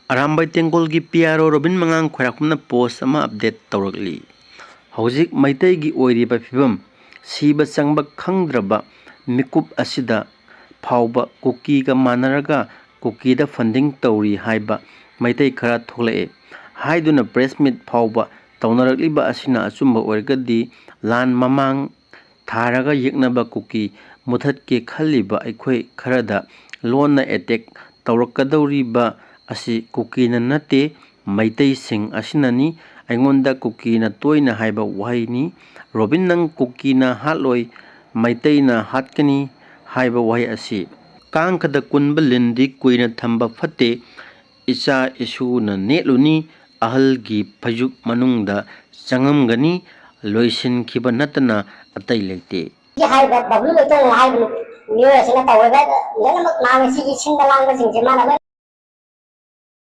Arambai तेंगोलगी PRO robin मंगांग खोराकमना post अमा update तौरकली हौजिक मैतैगी ओइरिबा फिबम सीबा चंगबा खंगद्रबा मिकुप असिदा फावबा कुकीगा मानरगा कुकीदा funding तौरी हाइबा Meitei खरा थोलए हाइदुना press meet फावबा तौनरकलिबा असिना अचुंबा ओइरगदी लान ममांग थारगा यeknaba कुकी मुथतके खल्लिबा अखोय खरदा लोनना अटैक तौरकदौरिबा असि कुकीना नते मैतै सिंग असिनानी अइंगोंदा कुकीना तोयना हाइबा वहाइनी रोबिन नंग कुकीना हातलोय मैतैना हातकनी हाइबा वहाइ असि कांखदा कुनबा लिंदी कुइना थंबा फते इचा इशुना नेलुनी अहलगी फजुक मनुंगदा चंगमगनी लोइसिनखिबा नतना अतै लेते ये हाइबा बबलू लेतो हाइबा मियो असना तौरगा लेनमक नांग सिगी सिंगलांग जिंजे माना